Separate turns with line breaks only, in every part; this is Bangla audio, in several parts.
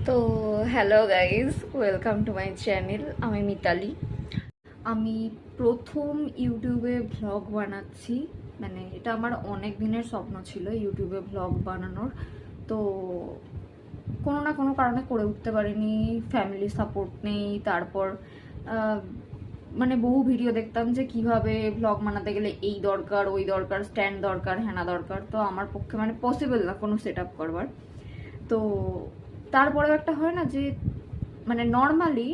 তো hello guys, welcome to my channel. আমি মিতালি। আমি প্রথম ইউটিউবে ভ্লগ বানাচ্ছি। মানে এটা আমার অনেক দিনের স্বপ্ন ছিল ইউটিউবে ভ্লগ বানানোর। তো কোনো না কোনো কারণে করে উঠতে পারিনি, ফ্যামিলি সাপোর্ট নেই। তারপর মানে বহু ভিডিও দেখতাম যে কিভাবে ভ্লগ বানাতে গেলে এই দরকার, ওই দরকার, স্ট্যান্ড দরকার, হ্যানা দরকার। তো আমার পক্ষে মানে পসিবল না কোনো সেট আপ করবার। তো তারপরেও একটা হয় না যে মানে নর্মালি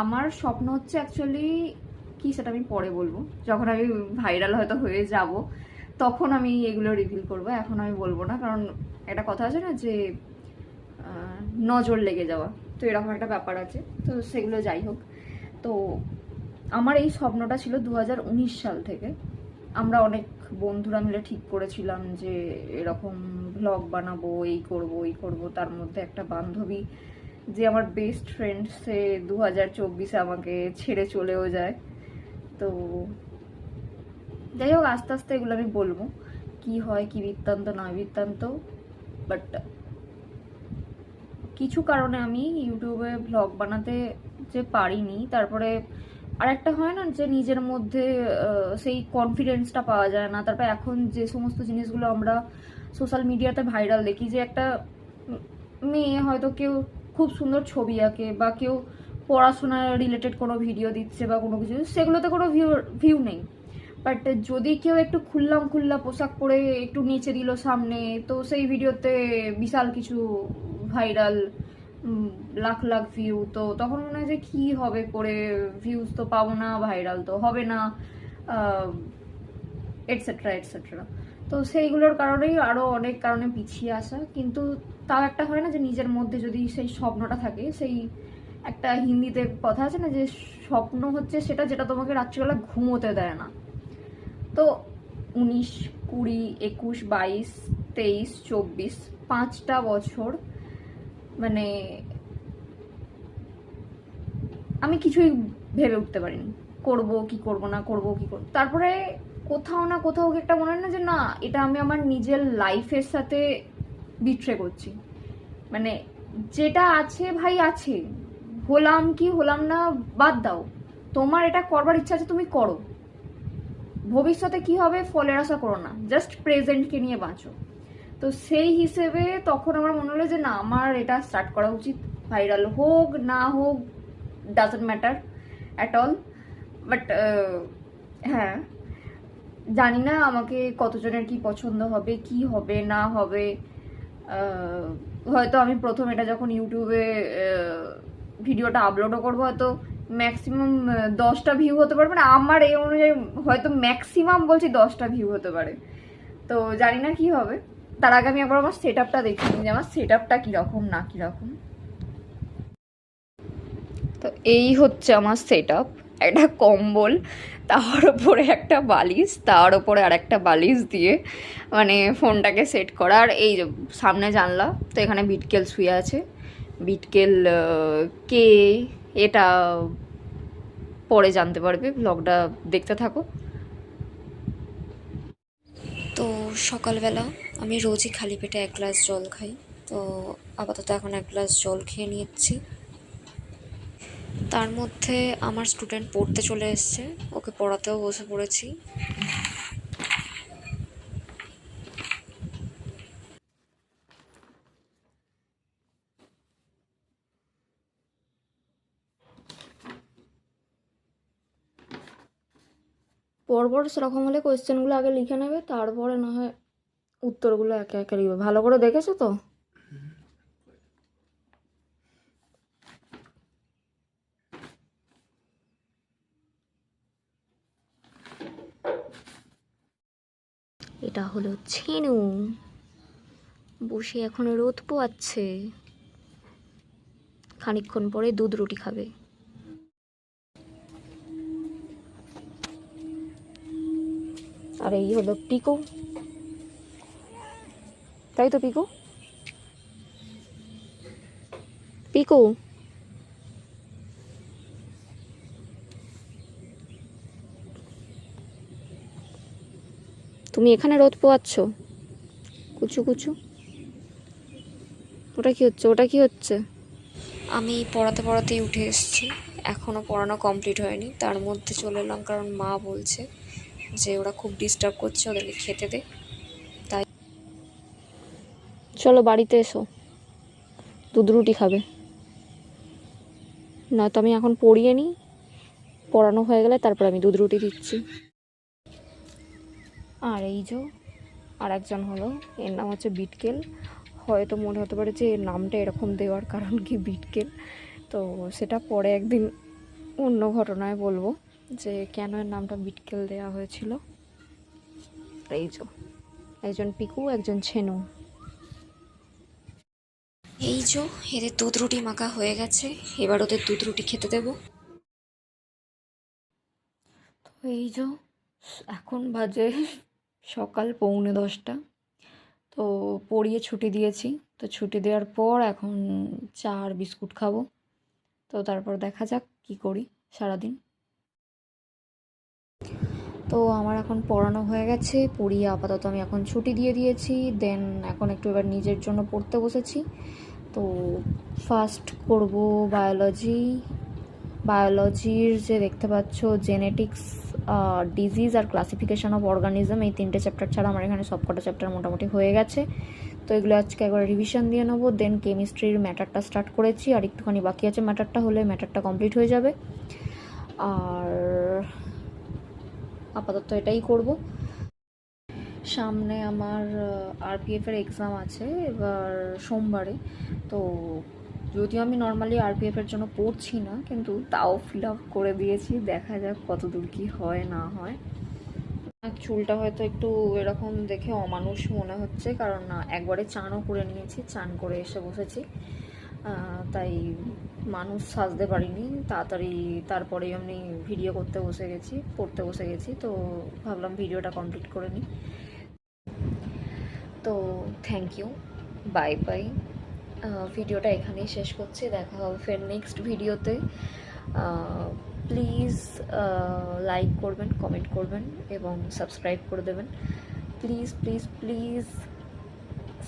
আমার স্বপ্ন হচ্ছে অ্যাকচুয়ালি কি, সেটা আমি পরে বলবো, যখন আমি ভাইরাল হয়তো হয়ে যাব তখন আমি এগুলো রিভিল করব। এখন আমি বলবো না, কারণ একটা কথা আছে না যে নজর লেগে যাওয়া, তো এরকম একটা ব্যাপার আছে। তো সেগুলো যাই হোক। তো আমার এই স্বপ্নটা ছিল 2019 সাল থেকে। আমরা অনেক বন্ধুরা মিলে ঠিক করেছিলাম যে এরকম ভ্লগ বানাবো, এই করব ওই করব। তার মধ্যে একটা বান্ধবী যে আমার বেস্ট ফ্রেন্ড, সে 2024-এ আমাকে ছেড়ে চলেও যায়। তো যাই হোক, আস্তে আস্তে এগুলো আমি বলবো কি হয়, কি বৃত্তান্ত নয় বৃত্তান্ত। বাট কিছু কারণে আমি ইউটিউবে ভ্লগ বানাতে যে পারিনি। তারপরে আরেকটা হয় না যে নিজের মধ্যে সেই কনফিডেন্সটা পাওয়া যায় না। তারপর এখন যে সমস্ত জিনিসগুলো আমরা সোশ্যাল মিডিয়াতে ভাইরাল দেখি, যে একটা মেয়ে হয়তো কেউ খুব সুন্দর ছবি আঁকে, বা কেউ পড়াশোনা রিলেটেড কোনো ভিডিও দিচ্ছে বা কোনো কিছু, সেগুলোতে কোনো ভিউ নেই। বাট যদি কেউ একটু খুল্লাম খুল্লা পোশাক পরে একটু নিচে দিল সামনে, তো সেই ভিডিওতে বিশাল কিছু ভাইরাল, লাখ লাখ ভিউ। তো তখন মনে হয় যে কি হবে করে, ভিউজ তো পাবো না, ভাইরাল তো হবে না, এটসেট্রা এটসেট্রা। তো সেইগুলোর কারণেই আরও অনেক কারণে পিছিয়ে আসা। কিন্তু তাও একটা হয় না যে নিজের মধ্যে যদি সেই স্বপ্নটা থাকে, সেই একটা হিন্দিতে কথা আছে না যে স্বপ্ন হচ্ছে সেটা যেটা তোমাকে রাত্রিবেলা ঘুমোতে দেয় না। তো 19, 20, 21, 22, 23, 24, 5টা বছর মানে আমি কিছুই ভেবে উঠতে পারিনি, করব কি করব না, করব কি করব। তারপরে কোথাও না কোথাও একটা মনে হয় না যে না, এটা আমি আমার নিজের লাইফের সাথে বিট্রে করছি। মানে যেটা আছে ভাই আছে, হলাম কি হলাম না বাদ দাও, তোমার এটা করবার ইচ্ছা আছে তুমি করো, ভবিষ্যতে কি হবে ফলের আশা করো না, জাস্ট প্রেজেন্টকে নিয়ে বাঁচো। তো সেই হিসেবে তখন আমার মনে হলো যে না, আমার এটা স্টার্ট করা উচিত। ভাইরাল হোক না হোক, doesn't matter at all. But হ্যাঁ, জানি না আমাকে কতজনের কি পছন্দ হবে, কি হবে না হবে। হয়তো আমি প্রথম এটা যখন ইউটিউবে ভিডিওটা আপলোডও করবো, হয়তো ম্যাক্সিমাম 10টা ভিউ হতে পারবে না আমার এই অনুযায়ী, হয়তো ম্যাক্সিমাম বলছি 10টা ভিউ হতে পারে। তো জানি না কি হবে। তার আগে আমি একবার আমার সেট আপটা দেখি যে আমার সেট আপটা কীরকম না কীরকম। তো এই হচ্ছে আমার সেট আপ। একটা কম্বল, তার ওপরে একটা বালিশ, তার ওপরে আর একটা বালিশ দিয়ে মানে ফোনটাকে সেট করা। আর এই যে সামনে জানলা, তো এখানে বিটকেল শুয়ে আছে। বিটকেল কে, এটা পরে জানতে পারবে, ব্লগটা দেখতে থাকো।
তো সকালবেলা আমি রোজই খালি পেটে 1 গ্লাস জল খাই। তো আপাতত এখন 1 গ্লাস জল খেয়ে নিচ্ছি। তার মধ্যে আমার স্টুডেন্ট পড়তে চলে এসছে, ওকে পড়াতেও বসে পড়েছি।
পরপর সেরকম হলে কোয়েশ্চেনগুলো আগে লিখে নেবে, তারপরে না হয় উত্তরগুলো একে একে লিখবে। ভালো করে দেখেছো তো? এটা হলো ছেনু, বসে এখন রোদ পোয়াচ্ছে, খানিকক্ষণ পরে দুধ রুটি খাবে। আর এই হলো পিকু, তাই তো পিকু? পিকু, তুমি এখানে রোদ পোয়াচ্ছ? কুচু কুচু, ওটা কি হচ্ছে, ওটা কি হচ্ছে?
আমি পড়াতে পড়াতেই উঠে এসেছি, এখনও পড়ানো কমপ্লিট হয়নি। তার মধ্যে চলে এলাম কারণ মা বলছে যে ওরা খুব ডিস্টার্ব করছে, ওদেরকে খেতে দে। তাই চলো বাড়িতে এসো, দুধ রুটি খাবে। নয়তো আমি এখন পড়িয়ে নিই, পড়ানো হয়ে গেলে তারপর আমি দুধ রুটি দিচ্ছি। আর এই যে আর একজন হলো, এর নাম হচ্ছে বিটকেল। হয়তো মনে হতে পারে যে এর নামটা এরকম দেওয়ার কারণ কি বিটকেল, তো সেটা পরে একদিন অন্য ঘটনায় বলবো যে কেন এর নামটা বিটকেল দেওয়া হয়েছিল। এই যে একজন পিকু, একজন ছেনু। এই যে এদের দুধ রুটি মাখা হয়ে গেছে, এবার ওদের দুধ রুটি খেতে দেবো। তো এই যে এখন বাজে সকাল 9:45। তো পড়িয়ে ছুটি দিয়েছি, তো ছুটি দেওয়ার পর এখন চা আর বিস্কুট খাবো। তো তারপর দেখা যাক কি করি সারাদিন। তো আমার এখন পড়ানো হয়ে গেছে, পড়িয়ে আপাতত আমি এখন ছুটি দিয়ে দিয়েছি। দেন এখন একটু এবার নিজের জন্য পড়তে বসেছি। তো ফার্স্ট করব বায়োলজির যে দেখতে পাচ্ছ জেনেটিক্স, ডিজিজ আর ক্লাসিফিকেশন অফ অর্গানিজম, এই 3টে চ্যাপ্টার ছাড়া আমার এখানে সবকটা চ্যাপ্টার মোটামুটি হয়ে গেছে। তো এগুলো আজকে একবার রিভিশন দিয়ে নেবো। দেন কেমিস্ট্রির ম্যাটারটা স্টার্ট করেছি, আর একটুখানি বাকি আছে ম্যাটারটা, হলে ম্যাটারটা কমপ্লিট হয়ে যাবে। আর আপাতত এটাই করব। সামনে আমার আরপিএফের এক্সাম আছে এবার সোমবারে। তো যদিও আমি নর্মালি আরপিএফের জন্য পড়ছি না, কিন্তু তাও ফিল আপ করে দিয়েছি, দেখা যাক কত দূর কী হয় না হয়। চুলটা হয়তো একটু এরকম দেখে অমানুষ মনে হচ্ছে, কারণ একবারে চানও করে নিয়েছি, চান করে এসে বসেছি, তাই মানুষ সাজতে পারিনি তাড়াতাড়ি। তারপরেই আমি ভিডিও করতে বসে গেছি, পড়তে বসে গেছি। তো ভাবলাম ভিডিওটা কমপ্লিট করে নিই। তো থ্যাংক ইউ, বাই বাই। ভিডিওটা এখানেই শেষ করছি, দেখা হবে ফের নেক্সট ভিডিওতে। প্লিজ লাইক করবেন, কমেন্ট করবেন এবং সাবস্ক্রাইব করে দেবেন। প্লিজ প্লিজ প্লিজ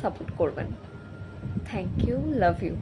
সাপোর্ট করবেন। Thank you, love you.